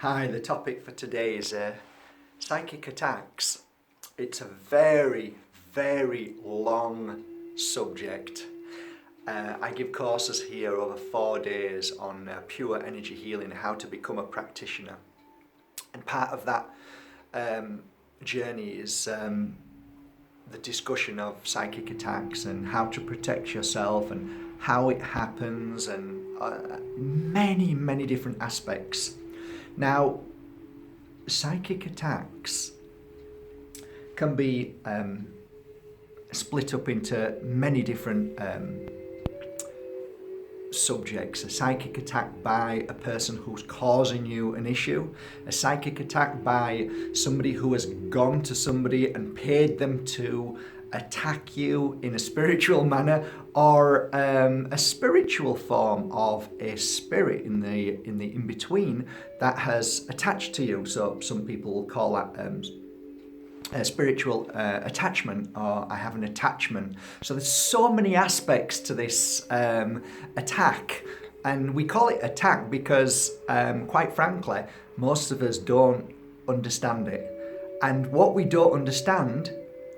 Hi, the topic for today is psychic attacks. It's a very, very long subject. I give courses here over 4 days on pure energy healing, how to become a practitioner. And part of that journey is the discussion of psychic attacks and how to protect yourself and how it happens and many, many different aspects. Now, psychic attacks can be split up into many different subjects. A psychic attack by a person who's causing you an issue, a psychic attack by somebody who has gone to somebody and paid them to attack you in a spiritual manner, or a spiritual form of a spirit in the in between that has attached to you. So some people will call that a spiritual attachment, or I have an attachment. So there's so many aspects to this attack, and we call it attack because quite frankly most of us don't understand it, and what we don't understand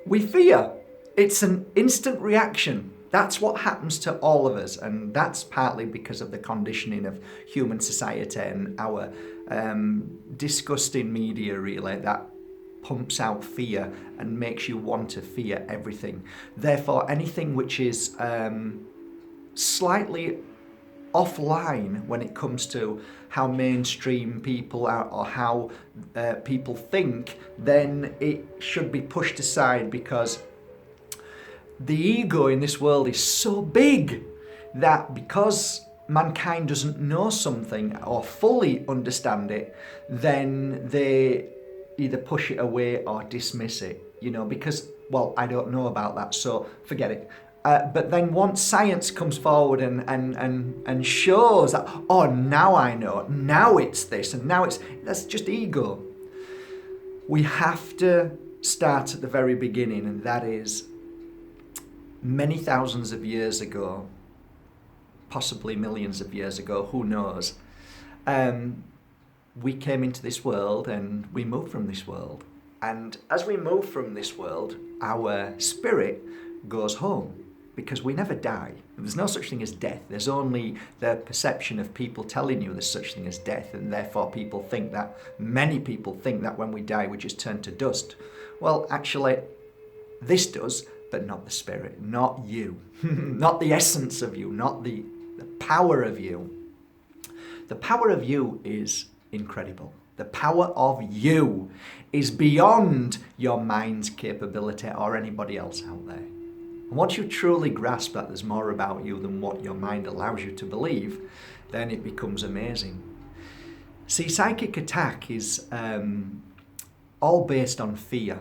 we fear. It's an instant reaction. That's what happens to all of us, and that's partly because of the conditioning of human society and our disgusting media, really, that pumps out fear and makes you want to fear everything. Therefore, anything which is slightly offline when it comes to how mainstream people are or how people think, then it should be pushed aside, because the ego in this world is so big that because mankind doesn't know something or fully understand it, then they either push it away or dismiss it, because, well, I don't know about that, so forget it. But then once science comes forward and shows that, oh, now I know, now it's this, and that's just ego. We have to start at the very beginning, and that is many thousands of years ago, possibly millions of years ago, who knows. We came into this world and we moved from this world. And as we move from this world, our spirit goes home, because we never die. There's no such thing as death. There's only the perception of people telling you there's such thing as death, and therefore many people think that when we die we just turn to dust. Well, actually, this does, but not the spirit, not you, not the essence of you, not the power of you. The power of you is incredible. The power of you is beyond your mind's capability or anybody else out there. And once you truly grasp that there's more about you than what your mind allows you to believe, then it becomes amazing. See, psychic attack is all based on fear.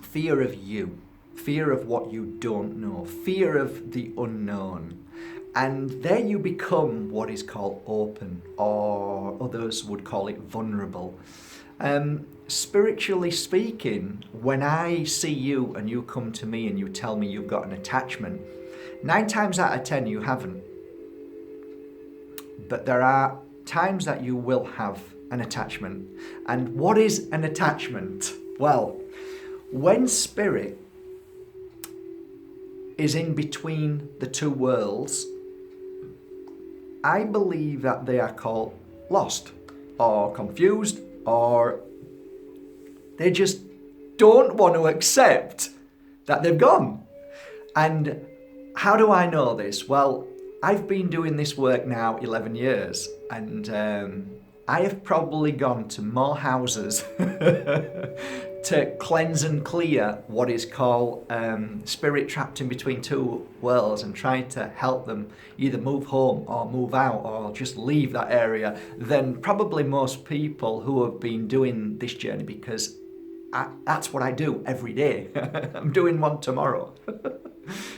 Fear of you. Fear of what you don't know. Fear of the unknown. And there you become what is called open, or others would call it vulnerable. Spiritually speaking, when I see you and you come to me and you tell me you've got an attachment, 9 times out of 10 you haven't. But there are times that you will have an attachment. And what is an attachment? Well, when spirit is in between the two worlds, I believe that they are called lost or confused, or they just don't want to accept that they've gone. And how do I know this? Well, I've been doing this work now 11 years, and I have probably gone to more houses to cleanse and clear what is called spirit trapped in between two worlds, and try to help them either move home or move out or just leave that area, than probably most people who have been doing this journey, because that's what I do every day. I'm doing one tomorrow.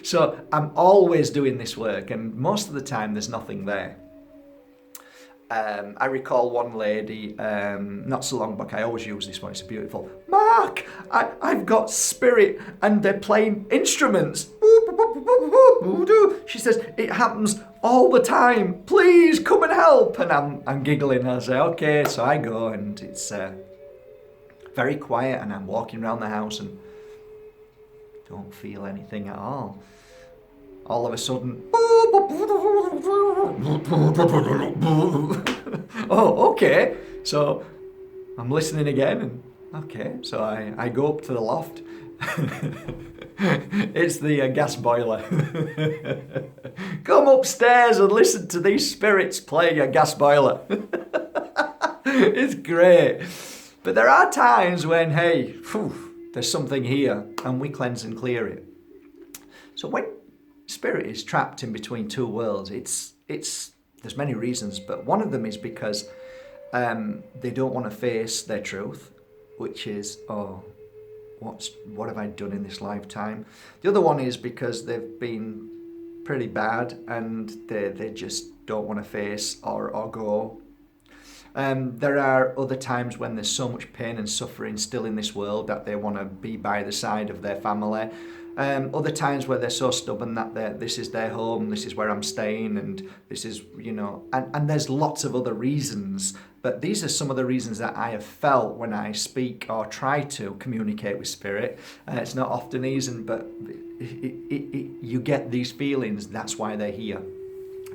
So I'm always doing this work, and most of the time there's nothing there. I recall one lady, not so long back, I always use this one, it's beautiful. Mark, I've got spirit and they're playing instruments. She says, it happens all the time, please come and help. And I'm giggling. I say, okay, so I go, and it's very quiet, and I'm walking around the house and don't feel anything at all. All of a sudden, oh, okay. So I'm listening again, and okay, so I go up to the loft. It's the gas boiler. Come upstairs and listen to these spirits playing a gas boiler. It's great. But there are times when, hey, there's something here, and we cleanse and clear it. So when spirit is trapped in between two worlds, it's there's many reasons, but one of them is because they don't want to face their truth, which is, what have I done in this lifetime? The other one is because they've been pretty bad and they just don't want to face or go. There are other times when there's so much pain and suffering still in this world that they want to be by the side of their family. Other times where they're so stubborn that this is their home, this is where I'm staying, and this is, and there's lots of other reasons. But these are some of the reasons that I have felt when I speak or try to communicate with spirit. It's not often easy, but you get these feelings. That's why they're here.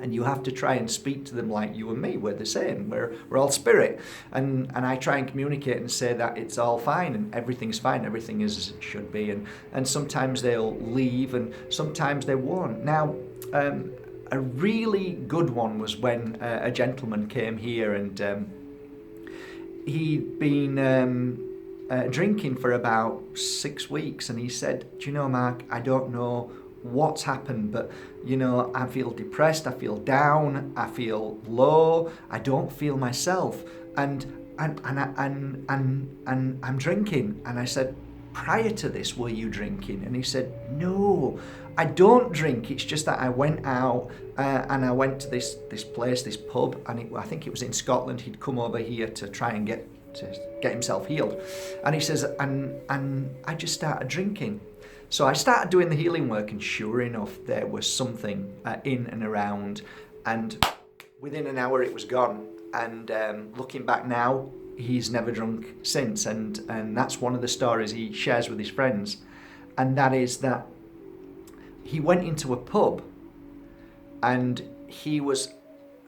And you have to try and speak to them like you and me. We're the same. We're all spirit. And I try and communicate and say that it's all fine and everything's fine. Everything is as it should be. And sometimes they'll leave and sometimes they won't. Now, a really good one was when a gentleman came here, and he'd been drinking for about 6 weeks. And he said, do you know, Mark, I don't know what's happened, but I feel depressed, I feel down, I feel low, I don't feel myself, and I'm drinking. And I said, prior to this, were you drinking? And he said, no, I don't drink. It's just that I went out and I went to this place, this pub, and I think it was in Scotland. He'd come over here to try and get himself healed, and he says, and I just started drinking. So I started doing the healing work, and sure enough, there was something in and around, and within an hour it was gone. And looking back now, he's never drunk since, and that's one of the stories he shares with his friends, and that is that he went into a pub and he was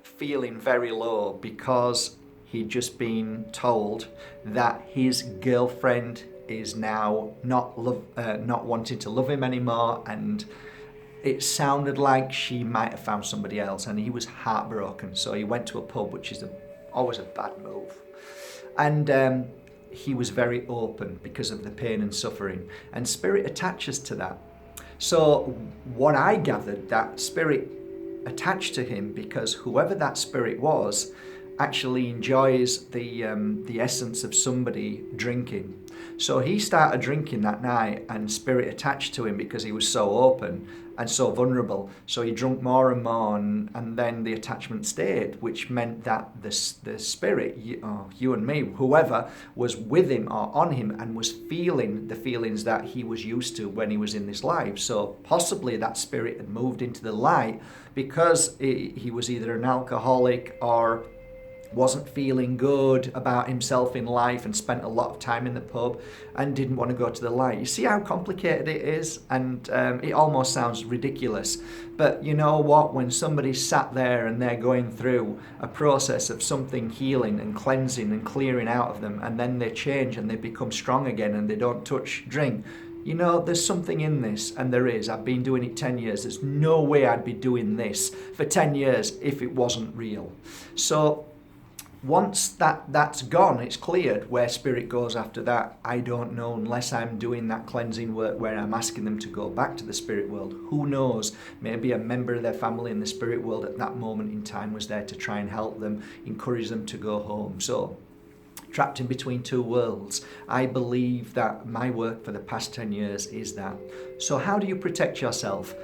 feeling very low because he'd just been told that his girlfriend is now not wanting to love him anymore, and it sounded like she might have found somebody else, and he was heartbroken. So he went to a pub, which is always a bad move, and he was very open because of the pain and suffering, and spirit attaches to that. So what I gathered, that spirit attached to him because whoever that spirit was actually enjoys the essence of somebody drinking. So he started drinking that night, and spirit attached to him because he was so open and so vulnerable. So he drank more and more, and then the attachment stayed, which meant that the spirit, you and me, whoever was with him or on him, and was feeling the feelings that he was used to when he was in this life. So possibly that spirit had moved into the light because he was either an alcoholic or wasn't feeling good about himself in life and spent a lot of time in the pub and didn't want to go to the light. You see how complicated it is? And it almost sounds ridiculous. But you know what? When somebody's sat there and they're going through a process of something healing and cleansing and clearing out of them, and then they change and they become strong again and they don't touch drink, there's something in this, and there is. I've been doing it 10 years. There's no way I'd be doing this for 10 years if it wasn't real. So once that's gone, it's cleared. Where spirit goes after that, I don't know, unless I'm doing that cleansing work where I'm asking them to go back to the spirit world. Who knows? Maybe a member of their family in the spirit world at that moment in time was there to try and help them, encourage them to go home. So, trapped in between two worlds, I believe that my work for the past 10 years is that. So how do you protect yourself?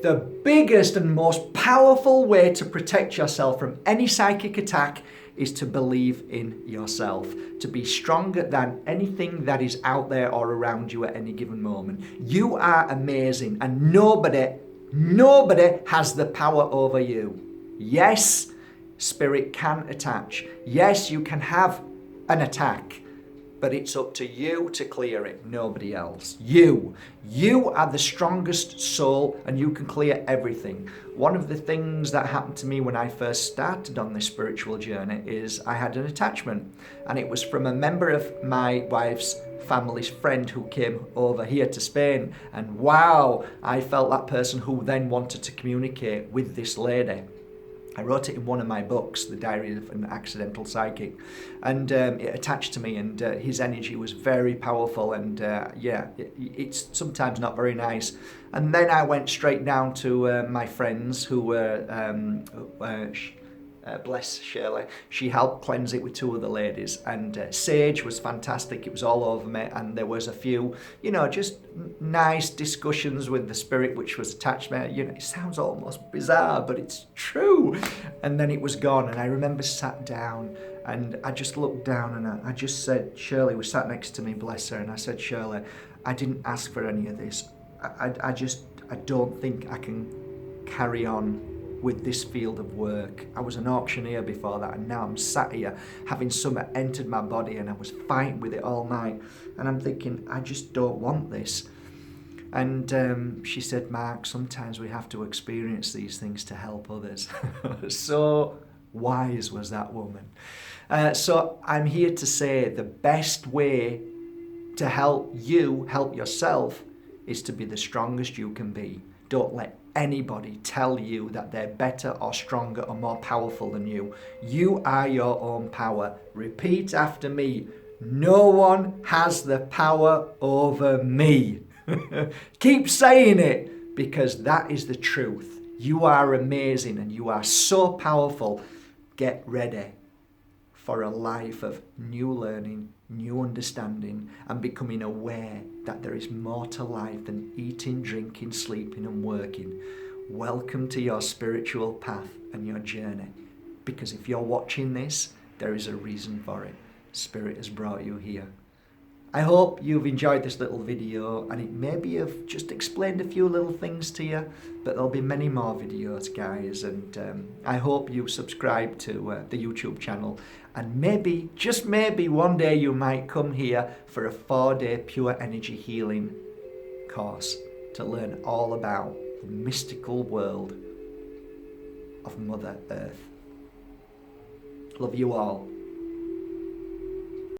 The biggest and most powerful way to protect yourself from any psychic attack is to believe in yourself, to be stronger than anything that is out there or around you at any given moment. You are amazing, and nobody Nobody has the power over you. Yes, spirit can attach. Yes, you can have an attack. But it's up to you to clear it, nobody else. You. You are the strongest soul and you can clear everything. One of the things that happened to me when I first started on this spiritual journey is I had an attachment. And it was from a member of my wife's family's friend who came over here to Spain. And wow, I felt that person who then wanted to communicate with this lady. I wrote it in one of my books, The Diary of an Accidental Psychic, and it attached to me, and his energy was very powerful, and it's sometimes not very nice. And then I went straight down to my friends who were bless Shirley. She helped cleanse it with two other ladies, and Sage was fantastic. It was all over me, and there was a few, just nice discussions with the spirit which was attached to me. It sounds almost bizarre, but it's true. And then it was gone, and I remember sat down, and I just looked down, and I just said, Shirley was sat next to me, bless her, and I said, Shirley, I didn't ask for any of this. I don't think I can carry on with this field of work. I was an auctioneer before that, and now I'm sat here having something entered my body, and I was fighting with it all night, and I'm thinking, I just don't want this. And she said, Mark, sometimes we have to experience these things to help others. So wise was that woman. So I'm here to say the best way to help you help yourself is to be the strongest you can be. Don't let anybody tell you that they're better or stronger or more powerful than you. You are your own power. Repeat after me. No one has the power over me. Keep saying it, because that is the truth. You are amazing and you are so powerful. Get ready for a life of new learning, new understanding, and becoming aware that there is more to life than eating, drinking, sleeping, and working. Welcome to your spiritual path and your journey. Because if you're watching this, there is a reason for it. Spirit has brought you here. I hope you've enjoyed this little video, and it maybe have just explained a few little things to you, but there'll be many more videos, guys, and I hope you subscribe to the YouTube channel, and maybe, just maybe, one day you might come here for a 4-day pure energy healing course to learn all about the mystical world of Mother Earth. Love you all.